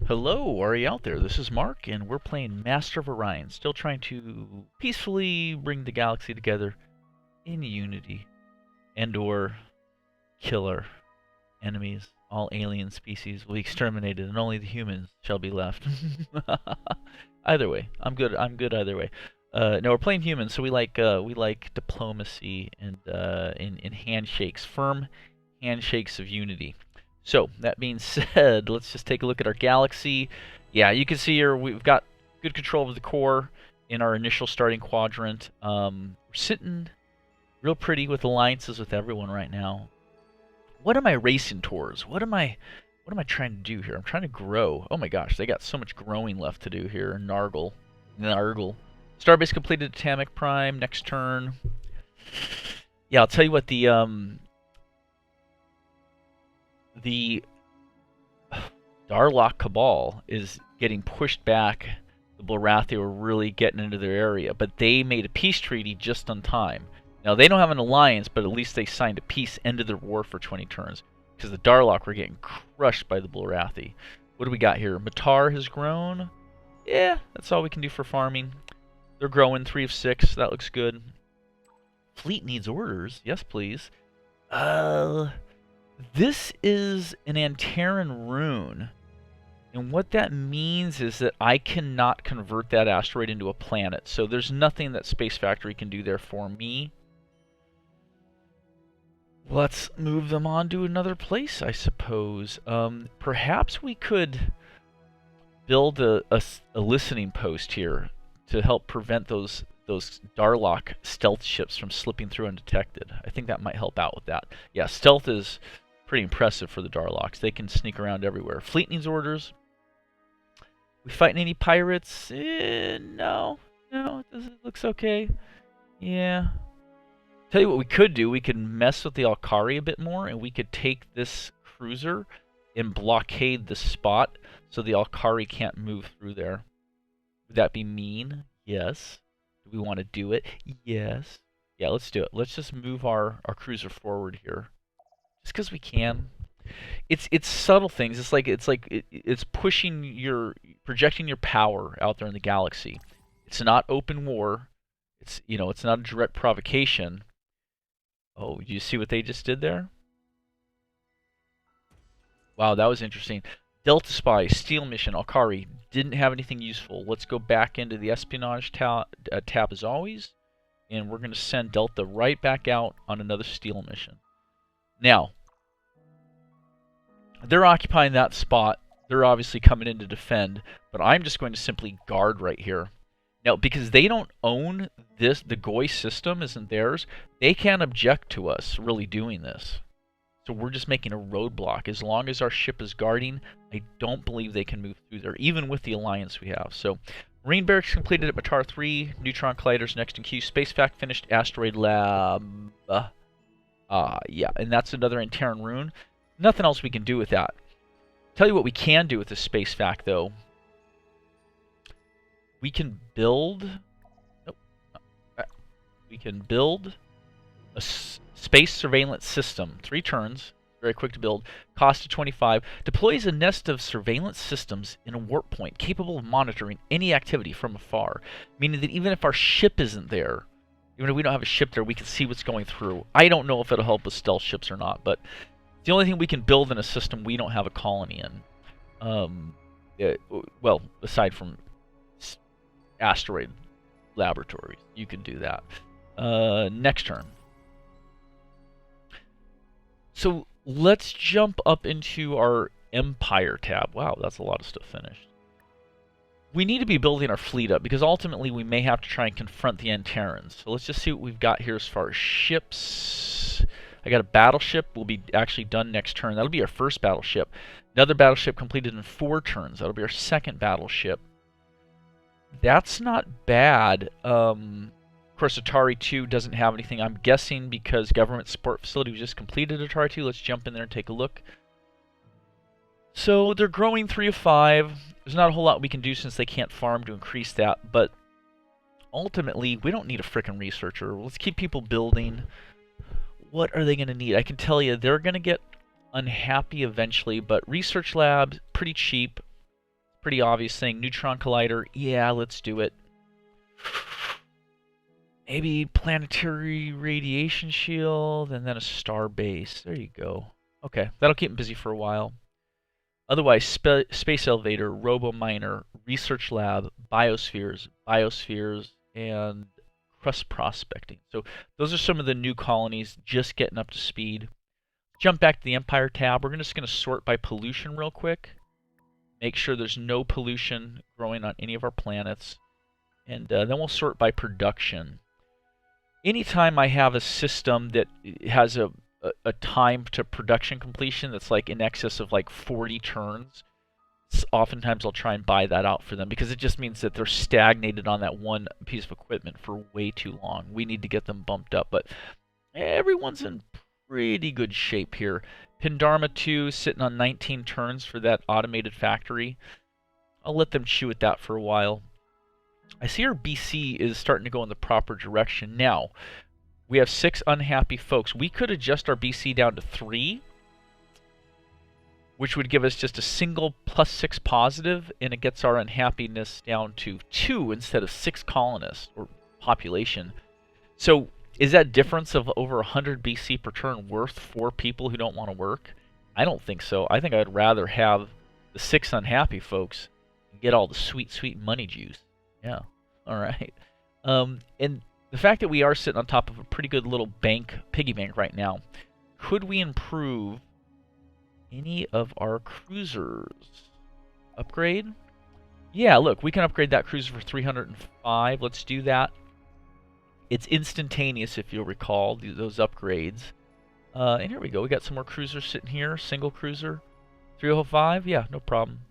Hello, are you out there? This is Mark, and we're playing Master of Orion, still trying to peacefully bring the galaxy together in unity and/or kill our enemies. All alien species will be exterminated, and only the humans shall be left. Either way, I'm good. I'm good either way. No, we're playing humans, so we like diplomacy and in handshakes, firm handshakes of unity. So, that being said, let's just take a look at our galaxy. Yeah, you can see here we've got good control over the core in our initial starting quadrant. We're sitting real pretty with alliances with everyone right now. What am I racing towards? What am I trying to do here? I'm trying to grow. Oh my gosh, they got so much growing left to do here. Nargle. Starbase completed Atomic Prime. Next turn. Yeah, I'll tell you what, the Darlock Cabal is getting pushed back. The Blarathi were really getting into their area, but they made a peace treaty just on time. Now, they don't have an alliance, but at least they signed a peace, ended their war for 20 turns, because the Darlock were getting crushed by the Blarathi. What do we got here? Matar has grown. Yeah, that's all we can do for farming. They're growing, 3 of 6. That looks good. Fleet needs orders. Yes, please. This is an Antaran rune. And what that means is that I cannot convert that asteroid into a planet. So there's nothing that Space Factory can do there for me. Let's move them on to another place, I suppose. Perhaps we could build a listening post here to help prevent those Darlock stealth ships from slipping through undetected. I think that might help out with that. Yeah, stealth is pretty impressive for the Darlocks. They can sneak around everywhere. Fleet needs orders. We fighting any pirates? No. It looks okay. Yeah. Tell you what we could do. We could mess with the Alkari a bit more, and we could take this cruiser and blockade the spot so the Alkari can't move through there. Would that be mean? Yes. Do we want to do it? Yes. Yeah, let's do it. Let's just move our cruiser forward here. Just because we can. It's subtle things. It's projecting your power out there in the galaxy. It's not open war. It's not a direct provocation. Oh, you see what they just did there? Wow, that was interesting. Delta Spy, Steel Mission, Alkari didn't have anything useful. Let's go back into the espionage tab as always, and we're going to send Delta right back out on another Steel Mission. Now, they're occupying that spot. They're obviously coming in to defend, but I'm just going to simply guard right here. Now, because they don't own this, the GOI system isn't theirs, they can't object to us really doing this. So we're just making a roadblock. As long as our ship is guarding, I don't believe they can move through there, even with the alliance we have. So, Marine Barracks completed at Matar 3, Neutron Colliders next in queue, SpaceVac finished, Asteroid Lab. Yeah, and that's another Antaran rune. Nothing else we can do with that. Tell you what we can do with the SpaceVac, though. We can build... Nope. We can build a space surveillance system. 3 turns. Very quick to build. Cost of 25. Deploys a nest of surveillance systems in a warp point capable of monitoring any activity from afar. Meaning that even if our ship isn't there, even if we don't have a ship there, we can see what's going through. I don't know if it'll help with stealth ships or not, but the only thing we can build in a system we don't have a colony in. Well, aside from asteroid laboratories, you can do that. Next turn. So let's jump up into our Empire tab. Wow, that's a lot of stuff finished. We need to be building our fleet up because ultimately we may have to try and confront the Antarans. So let's just see what we've got here as far as ships. I got a battleship. Will be actually done next turn. That'll be our first battleship. Another battleship completed in 4 turns. That'll be our second battleship. That's not bad. Of course, Atari 2 doesn't have anything. I'm guessing because Government Support Facility was just completed Atari 2. Let's jump in there and take a look. So they're growing 3 of 5. There's not a whole lot we can do since they can't farm to increase that. But ultimately, we don't need a frickin' researcher. Let's keep people building. What are they going to need? I can tell you they're going to get unhappy eventually, but research lab, pretty cheap. pretty obvious thing. Neutron collider, yeah, let's do it. Maybe planetary radiation shield, and then a star base. There you go. Okay, that'll keep them busy for a while. Otherwise, space elevator, robo miner, research lab, biospheres, and crust prospecting. So those are some of the new colonies just getting up to speed. Jump back to the Empire tab. We're just going to sort by pollution real quick. Make sure there's no pollution growing on any of our planets. And then we'll sort by production. Anytime I have a system that has a time to production completion that's like in excess of like 40 turns, oftentimes I'll try and buy that out for them, because it just means that they're stagnated on that one piece of equipment for way too long. We need to get them bumped up, but everyone's in pretty good shape here. Pindarma 2 sitting on 19 turns for that automated factory. I'll let them chew at that for a while. I see our BC is starting to go in the proper direction. Now, we have 6 unhappy folks. We could adjust our BC down to 3, which would give us just a single +6 positive, and it gets our unhappiness down to 2 instead of 6 colonists, or population. So, is that difference of over 100 BC per turn worth 4 people who don't want to work? I don't think so. I think I'd rather have the 6 unhappy folks and get all the sweet, sweet money juice. Yeah, all right. And the fact that we are sitting on top of a pretty good little bank, piggy bank right now, could we improve any of our cruisers? Upgrade? Yeah, look, we can upgrade that cruiser for 305. Let's do that. It's instantaneous, if you'll recall, those upgrades. And here we go. We got some more cruisers sitting here. Single cruiser. 305? Yeah, no problem.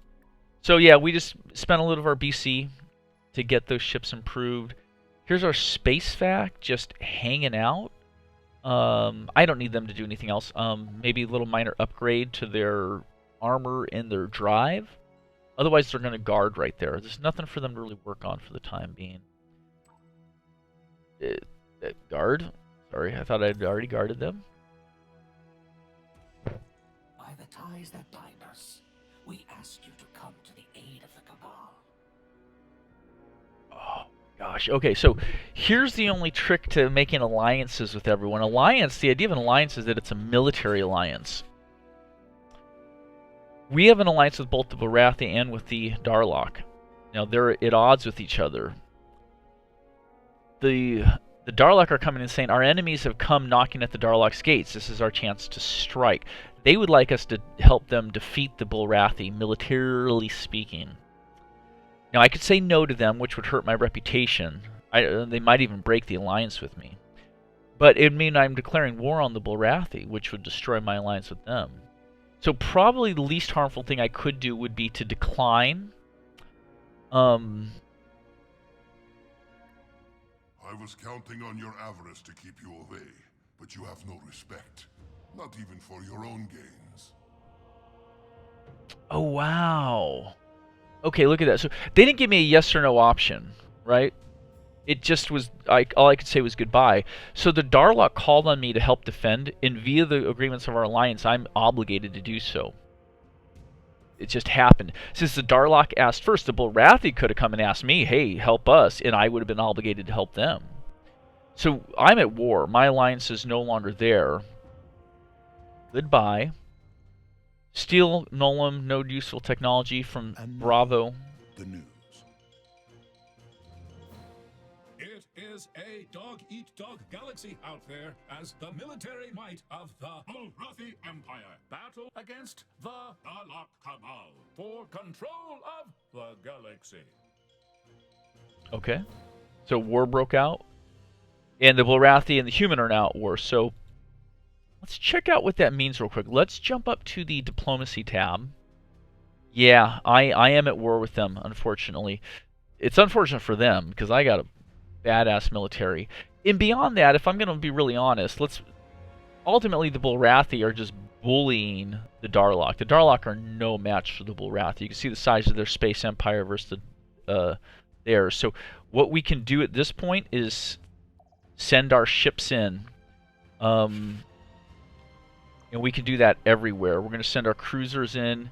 So yeah, we just spent a little of our BC to get those ships improved. Here's our space fac just hanging out. I don't need them to do anything else. Maybe a little minor upgrade to their armor and their drive. Otherwise, they're going to guard right there. There's nothing for them to really work on for the time being. Guard? Sorry, I thought I'd already guarded them. By the ties that bind us, we ask you to come to the aid of the Cabal. Oh, gosh. Okay, so here's the only trick to making alliances with everyone. Alliance, the idea of an alliance is that it's a military alliance. We have an alliance with both the Barathi and with the Darlock. Now, they're at odds with each other. The Darlock are coming and saying, our enemies have come knocking at the Darlock's gates. This is our chance to strike. They would like us to help them defeat the Barathi, militarily speaking. Now, I could say no to them, which would hurt my reputation. They might even break the alliance with me. But it would mean I'm declaring war on the Barathi, which would destroy my alliance with them. So probably the least harmful thing I could do would be to decline. I was counting on your avarice to keep you away, but you have no respect. Not even for your own gains. Oh, wow. Okay, look at that. So they didn't give me a yes or no option, right? It just was, all I could say was goodbye. So the Darlock called on me to help defend, and via the agreements of our alliance, I'm obligated to do so. It just happened. Since the Darlock asked first, the Barathi could have come and asked me, hey, help us, and I would have been obligated to help them. So I'm at war. My alliance is no longer there. Goodbye. Steal Nolam, no useful technology from Bravo. The news. It is a dog-eat-dog galaxy out there as the military might of the Barathi Empire battle against the Darlock Cabal for control of the galaxy. Okay. So war broke out. And the Barathi and the human are now at war. So let's check out what that means real quick. Let's jump up to the diplomacy tab. Yeah, I am at war with them, unfortunately. It's unfortunate for them, because I got a badass military. And beyond that, if I'm going to be really honest, ultimately the Barathi are just bullying the Darlock. The Darlock are no match for the Barathi. You can see the size of their space empire versus theirs. So what we can do at this point is send our ships in. And we can do that everywhere. We're going to send our cruisers in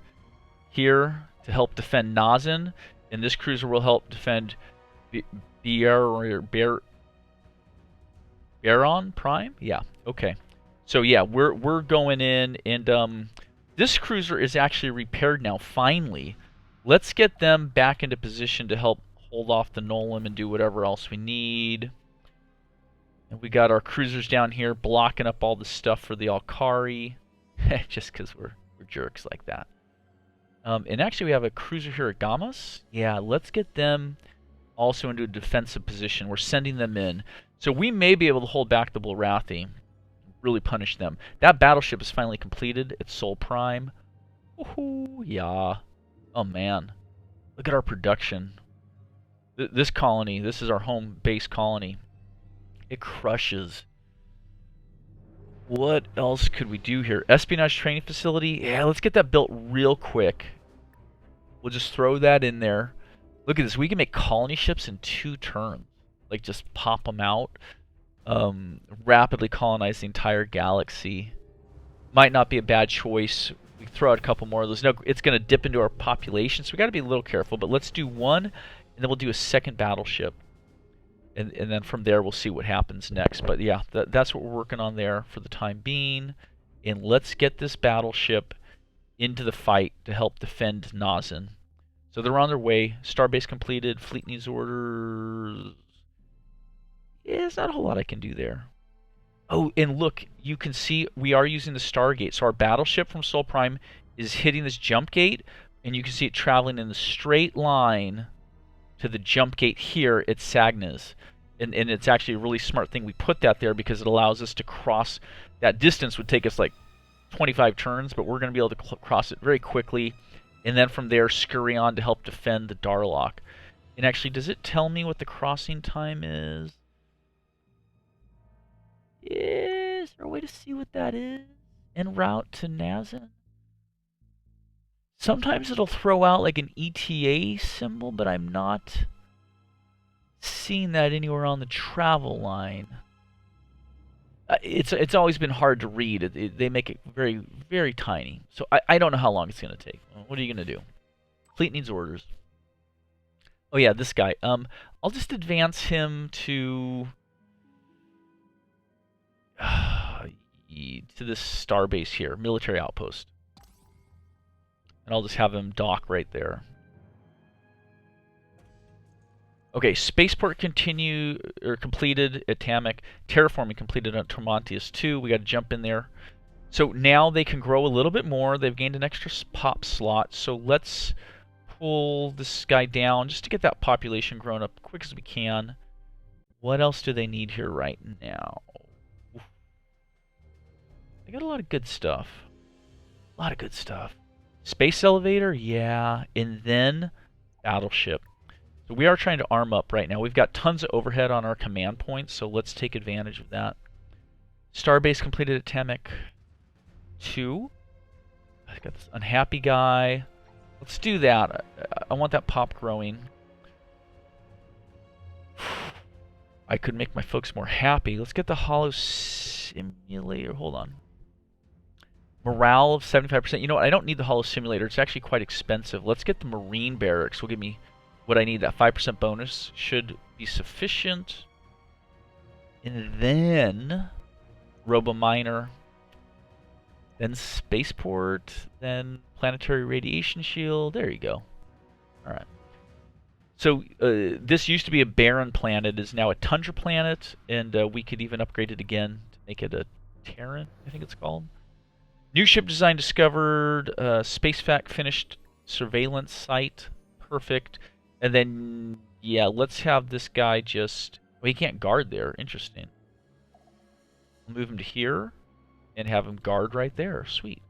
here to help defend Nazin, and this cruiser will help defend Baron Prime? Yeah, okay. So yeah, we're going in, and this cruiser is actually repaired now, finally. Let's get them back into position to help hold off the Nolan and do whatever else we need. And we got our cruisers down here blocking up all the stuff for the Alkari. Just because we're jerks like that. And actually we have a cruiser here at Gamas. Yeah, let's get them also into a defensive position. We're sending them in. So we may be able to hold back the Blarathi. Really punish them. That battleship is finally completed. It's Sol Prime. Woohoo! Yeah. Oh man. Look at our production. This colony, this is our home base colony. It crushes. What else could we do here? Espionage training facility. Yeah, let's get that built real quick. We'll just throw that in there. Look at this. We can make colony ships in 2 turns. Like, just pop them out. Rapidly colonize the entire galaxy. Might not be a bad choice. We throw out a couple more of those. No, it's going to dip into our population, so we got to be a little careful. But let's do one, and then we'll do a second battleship. And then from there, we'll see what happens next. But yeah, that's what we're working on there for the time being. And let's get this battleship into the fight to help defend Nazin. So they're on their way. Starbase completed. Fleet needs orders. Yeah, there's not a whole lot I can do there. Oh, and look, you can see we are using the Stargate. So our battleship from Sol Prime is hitting this jump gate, and you can see it traveling in the straight line to the jump gate here at Sagnas. And it's actually a really smart thing we put that there because it allows us to cross. That distance would take us like 25 turns, but we're going to be able to cross it very quickly. And then from there, scurry on to help defend the Darlock. And actually, does it tell me what the crossing time is? Is there a way to see what that is? En route to Nazin? Sometimes it'll throw out like an ETA symbol, but I'm not seeing that anywhere on the travel line. It's always been hard to read. They make it very, very tiny. So I don't know how long it's going to take. What are you going to do? Fleet needs orders. Oh yeah, this guy. I'll just advance him to this starbase here, military outpost. And I'll just have him dock right there. Okay, spaceport completed at Tamek. Terraforming completed on Tormontius 2. We got to jump in there. So now they can grow a little bit more. They've gained an extra pop slot. So let's pull this guy down just to get that population grown up quick as we can. What else do they need here right now? They got a lot of good stuff. A lot of good stuff. Space elevator, yeah, and then battleship. So we are trying to arm up right now. We've got tons of overhead on our command points, so let's take advantage of that. Starbase completed at Tamek 2. I've got this unhappy guy. Let's do that. I want that pop growing. I could make my folks more happy. Let's get the hollow simulator. Hold on. Morale of 75%. You know what? I don't need the hollow simulator. It's actually quite expensive. Let's get the marine barracks. Will give me what I need. That 5% bonus should be sufficient. And then Robo-Miner. Then spaceport. Then planetary radiation shield. There you go. Alright. So this used to be a barren planet. It is now a tundra planet. And we could even upgrade it again to make it a Terran, I think it's called. New ship design discovered. SpaceFac finished surveillance site. Perfect. And then, yeah, let's have this guy just... Well, he can't guard there. Interesting. We'll move him to here and have him guard right there. Sweet.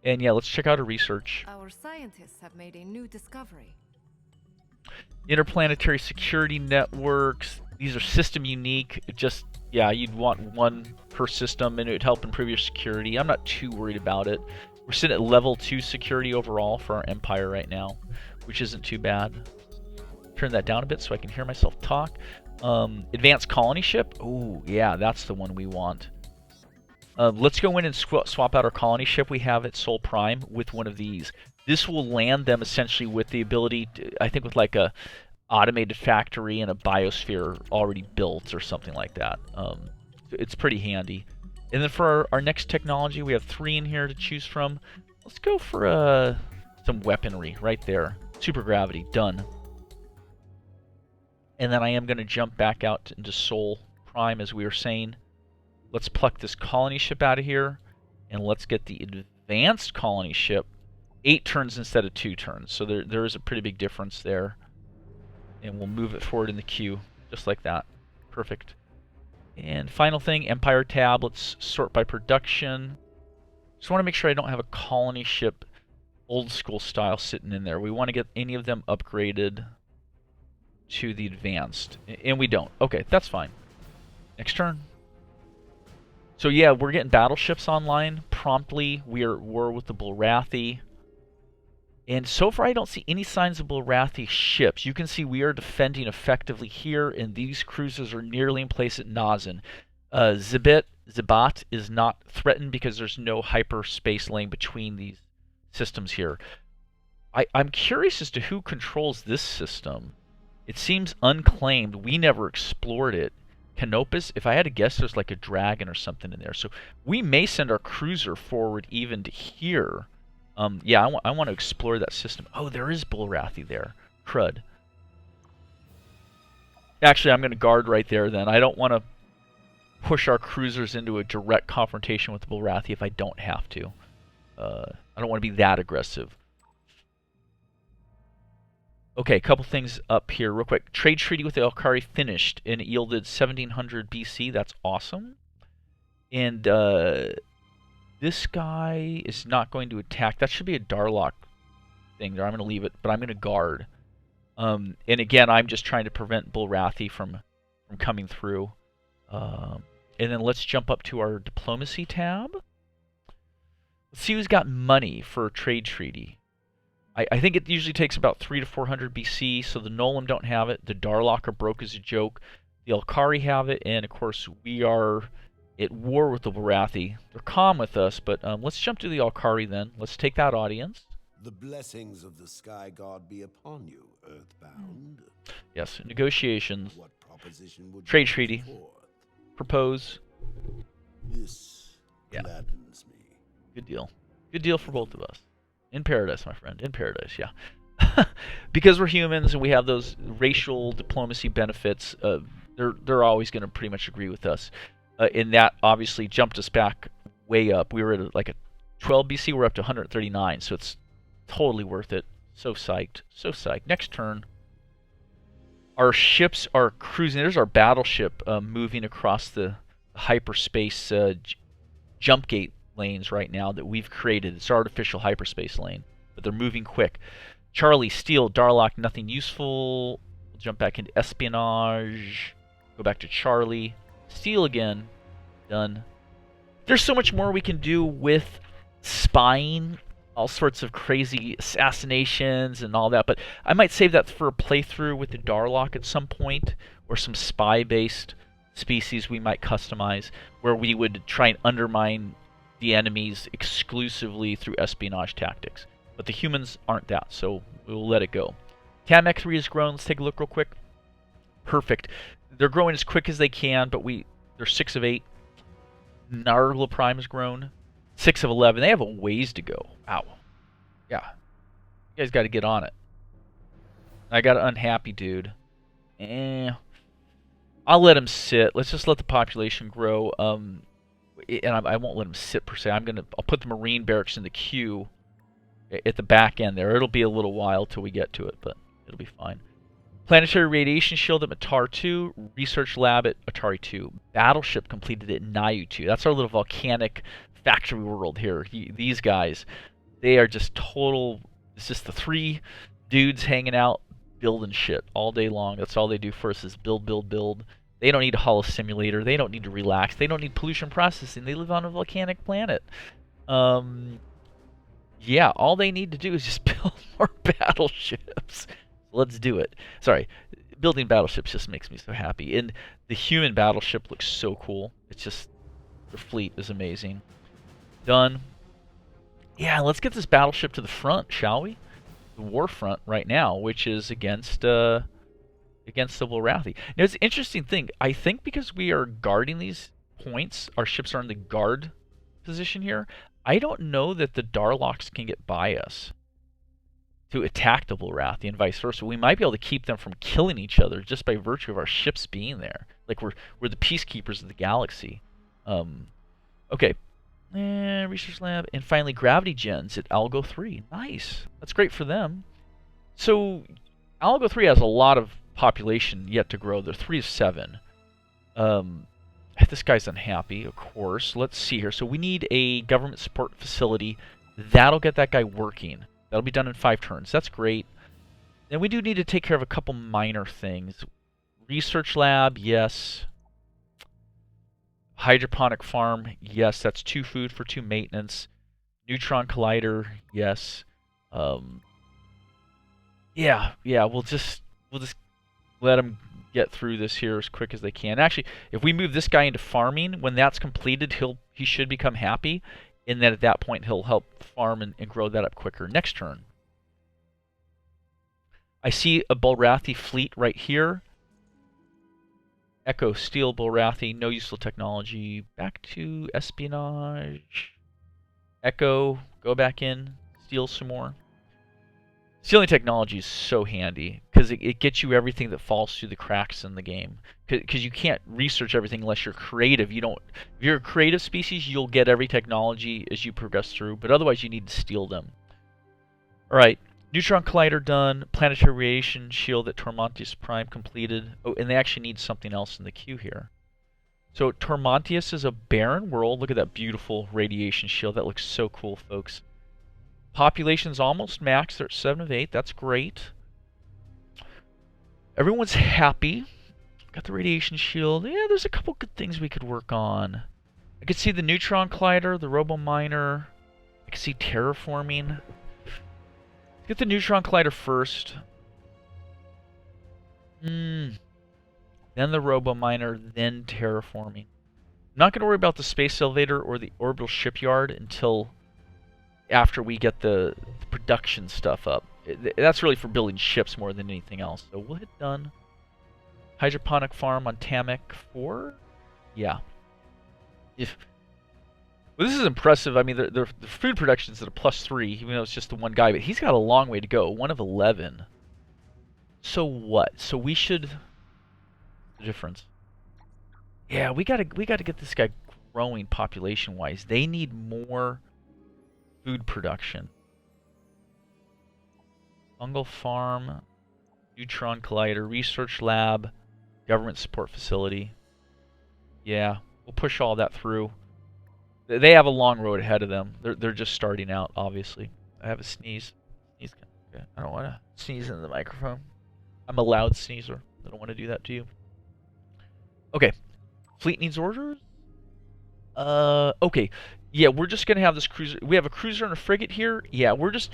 And yeah, let's check out our research. Our scientists have made a new discovery. Interplanetary security networks. These are system unique. It just, yeah, you'd want one per system and it would help improve your security. I'm not too worried about it. We're sitting at level 2 security overall for our empire right now, which isn't too bad. Turn that down a bit so I can hear myself talk. Advanced colony ship. Oh, yeah, that's the one we want. Let's go in and swap out our colony ship we have at Sol Prime with one of these. This will land them essentially with the ability to, I think with like a automated factory and a biosphere already built or something like that. It's pretty handy. And then for our next technology, we have 3 in here to choose from. Let's go for some weaponry right there. Super gravity, done. And then I am going to jump back out into Sol Prime, as we were saying. Let's pluck this colony ship out of here, and let's get the advanced colony ship 8 turns instead of 2 turns. So there is a pretty big difference there. And we'll move it forward in the queue, just like that. Perfect. And final thing, Empire tab. Let's sort by production. Just want to make sure I don't have a colony ship old school style sitting in there. We want to get any of them upgraded to the advanced. And we don't. Okay, that's fine. Next turn. So yeah, we're getting battleships online promptly. We are at war with the Bulrathi. And so far I don't see any signs of Bulrathi ships. You can see we are defending effectively here, and these cruisers are nearly in place at Nazan. Zibat is not threatened because there's no hyperspace lane between these systems here. I'm curious as to who controls this system. It seems unclaimed. We never explored it. Canopus, if I had to guess, there's like a dragon or something in there. So we may send our cruiser forward even to here. Yeah, I want to explore that system. Oh, there is Bulrathi there. Crud. Actually, I'm going to guard right there then. I don't want to push our cruisers into a direct confrontation with the Bulrathi if I don't have to. I don't want to be that aggressive. Okay, a couple things up here real quick. Trade treaty with the Alkari finished, and it yielded 1700 BC. That's awesome. And this guy is not going to attack. That should be a Darlock thing there. I'm going to leave it, but I'm going to guard. And again, I'm just trying to prevent Bulrathi from coming through. And then let's jump up to our diplomacy tab. Let's see who's got money for a trade treaty. I think it usually takes about 300 to 400 BC, so the Nolan don't have it. The Darlock are broke as a joke. The Alkari have it, and of course we are at war with the Bulrathi. They're calm with us, but let's jump to the Alkari then. Let's take that audience. The blessings of the Sky God be upon you, Earthbound. Yes, negotiations. What proposition would Trade you treaty. put forth? Propose. This Yeah. gladdens me. Good deal. Good deal for both of us. In paradise, my friend. In paradise, yeah. Because we're humans and we have those racial diplomacy benefits, they're always going to pretty much agree with us. And that obviously jumped us back way up. We were at like a 12 BC. We're up to 139, so it's totally worth it. So psyched. So psyched. Next turn. Our ships are cruising. There's our battleship moving across the hyperspace jump gate lanes right now that we've created. It's artificial hyperspace lane, but they're moving quick. Charlie, Steele, Darlock, nothing useful. We'll jump back into espionage. Go back to Charlie. Steele again. Done. There's so much more we can do with spying. All sorts of crazy assassinations and all that, but I might save that for a playthrough with the Darlock at some point, or some spy-based species we might customize, where we would try and undermine the enemies exclusively through espionage tactics. But the humans aren't that, so we'll let it go. Tamek 3 has grown. Let's take a look real quick. Perfect. They're growing as quick as they can, but they're 6 of 8. Nargla Prime has grown. 6 of 11. They have a ways to go. Wow. Yeah. You guys got to get on it. I got an unhappy dude. I'll let him sit. Let's just let the population grow. And I won't let him sit per se. I'll put the Marine barracks in the queue at the back end there. It'll be a little while till we get to it, but it'll be fine. Planetary radiation shield at Matar 2. Research lab at Atari 2. Battleship completed at Nayu 2. That's our little volcanic factory world here. These guys, they are just total. It's just the 3 dudes hanging out building shit all day long. That's all they do for us is build, build, build. They don't need a holo simulator. They don't need to relax. They don't need pollution processing. They live on a volcanic planet. Yeah, all they need to do is just build more battleships. Let's do it. Sorry, building battleships just makes me so happy. And the human battleship looks so cool. It's just, the fleet is amazing. Done. Yeah, let's get this battleship to the front, shall we? The war front right now, which is against the Volrathi. Now, it's an interesting thing. I think because we are guarding these points, our ships are in the guard position here. I don't know that the Darlocks can get by us to attack the Volrathi and vice versa. We might be able to keep them from killing each other just by virtue of our ships being there. Like we're the peacekeepers of the galaxy. Okay. Research lab, and finally gravity gens at Algo 3. Nice. That's great for them. So Algo 3 has a lot of population yet to grow. They're 3 of 7. This guy's unhappy, of course. Let's see here. So we need a government support facility. That'll get that guy working. That'll be done in 5 turns. That's great. Then we do need to take care of a couple minor things. Research lab, yes. Hydroponic farm, yes. That's 2 food for 2 maintenance. Neutron collider, yes. Yeah. We'll just let them get through this here as quick as they can. Actually, if we move this guy into farming, when that's completed, he should become happy, and then at that point he'll help farm and grow that up quicker. Next turn. I see a Volrathi fleet right here. Echo, Steel, Volrathi, no useful technology. Back to espionage. Echo, go back in, steal some more. Stealing technology is so handy because it gets you everything that falls through the cracks in the game. Because you can't research everything unless you're creative. If you're a creative species, you'll get every technology as you progress through, but otherwise you need to steal them. All right, Neutron Collider done. Planetary Radiation Shield at Tormontius Prime completed. Oh, and they actually need something else in the queue here. So Tormontius is a barren world. Look at that beautiful radiation shield. That looks so cool, folks. Population's almost max. They're at 7 of 8. That's great. Everyone's happy. Got the radiation shield. Yeah, there's a couple good things we could work on. I could see the Neutron Collider, the Robo Miner. I could see terraforming. Let's get the Neutron Collider first. Then the Robo Miner, then terraforming. I'm not going to worry about the space elevator or the orbital shipyard until after we get the production stuff up. That's really for building ships more than anything else. So we'll hit done. Hydroponic farm on Tamek 4? Yeah. Well, this is impressive. I mean, the food production's at a +3, even though it's just the one guy, but he's got a long way to go. 1 of 11. So what? So we should... The difference. Yeah, we gotta get this guy growing population-wise. They need more food production. Fungal farm, Neutron Collider, research lab, government support facility. Yeah, we'll push all that through. They have a long road ahead of them. They're just starting out, obviously. I have a sneeze. Okay. I don't want to sneeze into the microphone. I'm a loud sneezer. I don't want to do that to you. Okay. Fleet needs orders? Okay. Yeah, we're just going to have this cruiser. We have a cruiser and a frigate here. Yeah, we're just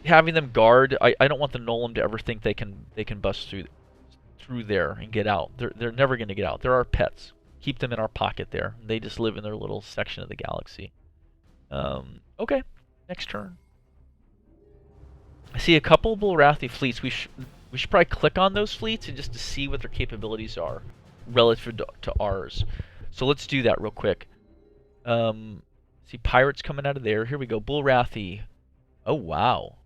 having them guard. I don't want the Nolan to ever think they can bust through there and get out. They're never going to get out. They're our pets. Keep them in our pocket there. They just live in their little section of the galaxy. Okay. Next turn. I see a couple of Volrathi fleets. We should probably click on those fleets and just to see what their capabilities are relative to ours. So let's do that real quick. See pirates coming out of there. Here we go. Volrathi. Oh, wow.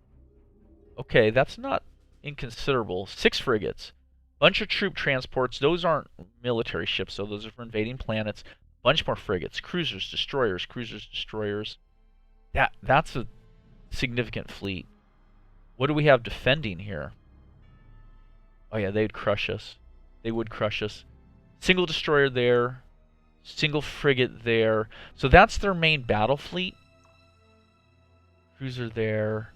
Okay, that's not inconsiderable. 6 frigates. Bunch of troop transports. Those aren't military ships, so those are for invading planets. Bunch more frigates. Cruisers, destroyers, That's a significant fleet. What do we have defending here? Oh yeah, they'd crush us. They would crush us. Single destroyer there. Single frigate there. So that's their main battle fleet. Cruiser there.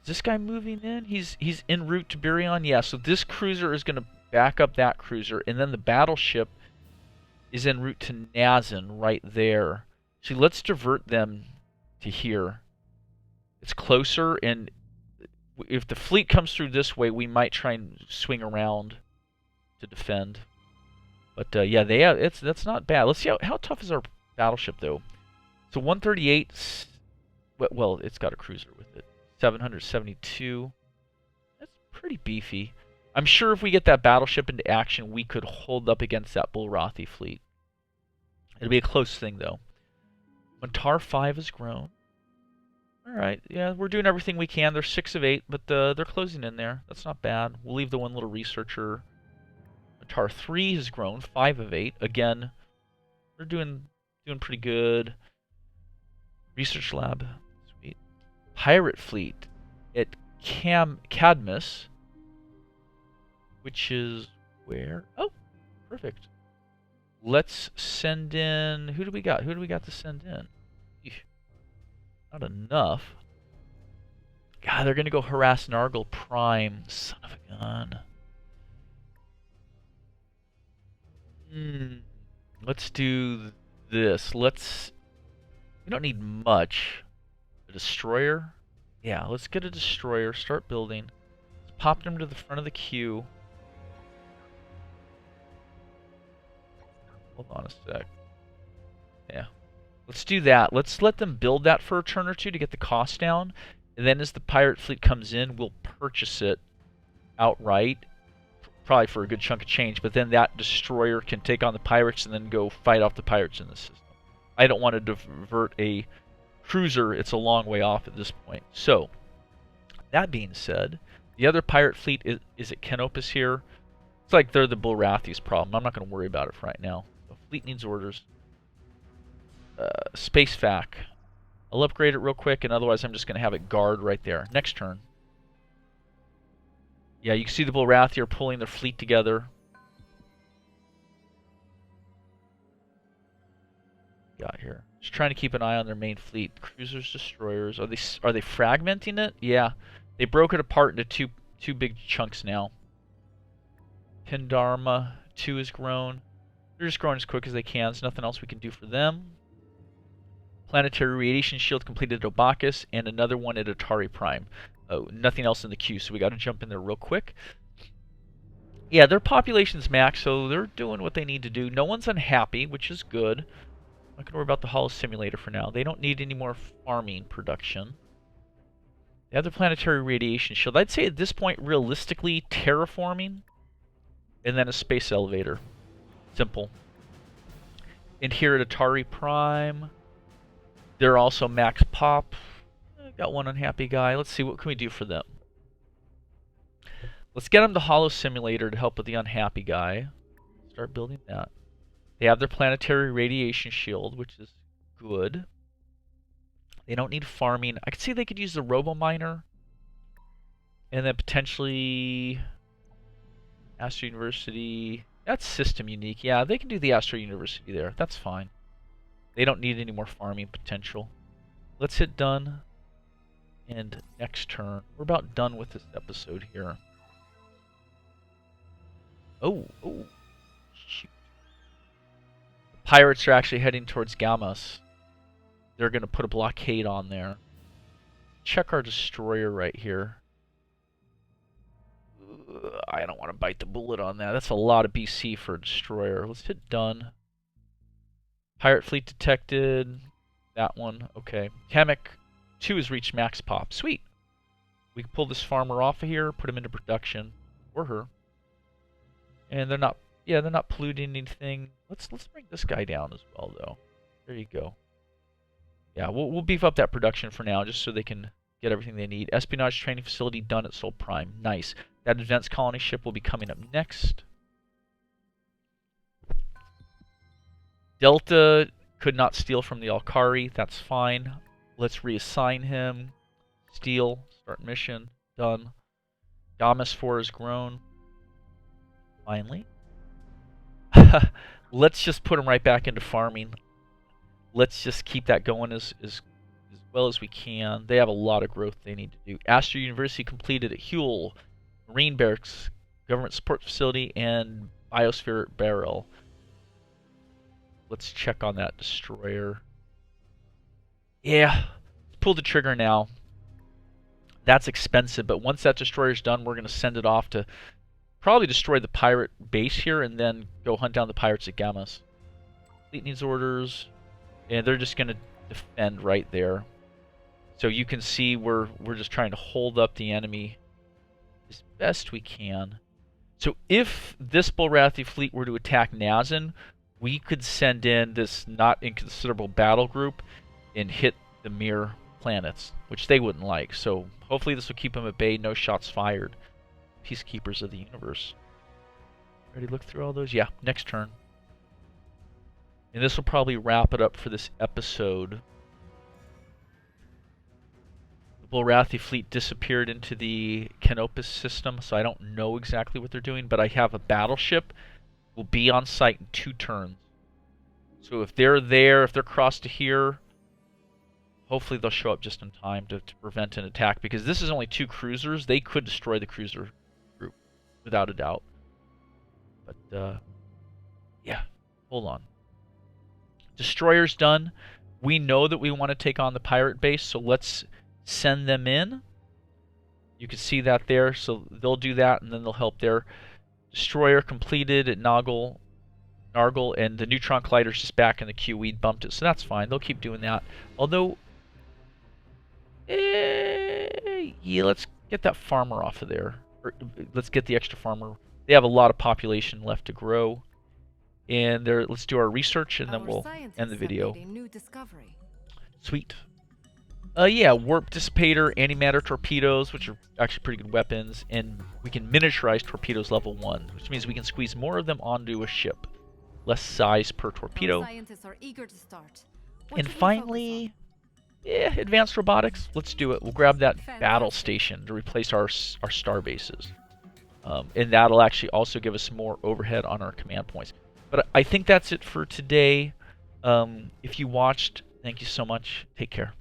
Is this guy moving in? He's en route to Burion? Yeah, so this cruiser is going to back up that cruiser, and then the battleship is en route to Nazin right there. So let's divert them to here. It's closer, and if the fleet comes through this way, we might try and swing around to defend. But yeah, that's not bad. Let's see how tough is our battleship though. So 138 Well, it's got a cruiser with it. 772. That's pretty beefy. I'm sure if we get that battleship into action, we could hold up against that Bulrathi fleet. It'll be a close thing, though. Montar 5 has grown. Alright, yeah, we're doing everything we can. They're 6 of 8, but they're closing in there. That's not bad. We'll leave the one little researcher. Montar 3 has grown, 5 of 8. Again, they're doing pretty good. Research lab. Sweet. Pirate fleet at Cadmus, which is where? Oh, perfect. Let's send in... Who do we got? Who do we got to send in? Eesh. Not enough. God, they're going to go harass Nargle Prime. Son of a gun. Let's do this. We don't need much. A destroyer? Yeah, let's get a destroyer. Start building. Let's pop them to the front of the queue. Hold on a sec. Yeah. Let's do that. Let's let them build that for a turn or two to get the cost down. And then as the pirate fleet comes in, we'll purchase it outright. Probably for a good chunk of change. But then that destroyer can take on the pirates and then go fight off the pirates in the system. I don't want to divert a cruiser. It's a long way off at this point. So, that being said, the other pirate fleet is at Canopus here. It's like they're the Bulrathi's problem. I'm not going to worry about it for right now. The fleet needs orders. Space Fac. I'll upgrade it real quick, and otherwise I'm just going to have it guard right there. Next turn. Yeah, you can see the Bulrathi are pulling their fleet together. Got here. Just trying to keep an eye on their main fleet. Cruisers, destroyers. Are they fragmenting it? Yeah. They broke it apart into two big chunks now. Pindarma 2 has grown. They're just growing as quick as they can. There's nothing else we can do for them. Planetary Radiation Shield completed at Obakis, and another one at Atari Prime. Oh, nothing else in the queue, so we got to jump in there real quick. Yeah, their population's max, so they're doing what they need to do. No one's unhappy, which is good. I'm not going to worry about the Holo Simulator for now. They don't need any more farming production. They have the Planetary Radiation Shield. I'd say at this point, realistically, terraforming, and then a space elevator. Simple. And here at Atari Prime, they're also max pop. Got one unhappy guy. Let's see, what can we do for them? Let's get them the Holo Simulator to help with the unhappy guy. Start building that. They have their Planetary Radiation Shield, which is good. They don't need farming. I could see they could use the Robo Miner. And then potentially Astro University. That's system unique. Yeah, they can do the Astro University there. That's fine. They don't need any more farming potential. Let's hit done. And next turn. We're about done with this episode here. Oh, shoot. The pirates are actually heading towards Gamas. They're going to put a blockade on there. Check our destroyer right here. I don't want to bite the bullet on that. That's a lot of BC for a destroyer. Let's hit done. Pirate fleet detected. That one. Okay. Kamek 2 has reached max pop. Sweet. We can pull this farmer off of here, put him into production. Or her. And they're not polluting anything. Let's bring this guy down as well, though. There you go. Yeah, we'll beef up that production for now, just so they can get everything they need. Espionage training facility done at Sol Prime. Nice. That advanced colony ship will be coming up next. Delta could not steal from the Alkari. That's fine. Let's reassign him. Steal. Start mission. Done. Gamas 4 has grown. Finally. Let's just put him right back into farming. Let's just keep that going as well as we can. They have a lot of growth they need to do. Astro University completed at Huel, Marine Barracks, Government Support Facility, and Biosphere Barrel. Let's check on that destroyer. Yeah, pull the trigger now. That's expensive, but once that destroyer's done, we're going to send it off to probably destroy the pirate base here and then go hunt down the pirates at Gamas. Fleet needs orders, and they're just going to defend right there. So you can see we're just trying to hold up the enemy as best we can. So if this Bulrathi fleet were to attack Nazin, we could send in this not inconsiderable battle group and hit the Mir planets, which they wouldn't like. So hopefully this will keep them at bay, no shots fired. Peacekeepers of the universe. Ready to look through all those? Yeah, next turn. And this will probably wrap it up for this episode. The Bulrathi fleet disappeared into the Canopus system, so I don't know exactly what they're doing, but I have a battleship. Will be on site in 2 turns. So if they're there, if they're crossed to here, hopefully they'll show up just in time to prevent an attack, because this is only 2 cruisers. They could destroy the cruiser group, without a doubt. But, yeah, hold on. Destroyer's done. We know that we want to take on the pirate base, so let's send them in. You can see that there, so they'll do that, and then they'll help there. Destroyer completed at Nargle, and the neutron collider's just back in the queue. We bumped it, so that's fine. They'll keep doing that. Although, yeah, let's get that farmer off of there. Or, let's get the extra farmer. They have a lot of population left to grow. And there, let's do our research, and then we'll end the video. Sweet. Yeah, warp dissipator, antimatter torpedoes, which are actually pretty good weapons, and we can miniaturize torpedoes level 1, which means we can squeeze more of them onto a ship. Less size per torpedo. Scientists are eager to start. What And should we finally, yeah, advanced robotics. Let's do it. We'll grab that battle station to replace our star bases. And that'll actually also give us more overhead on our command points. But I think that's it for today. If you watched, thank you so much. Take care.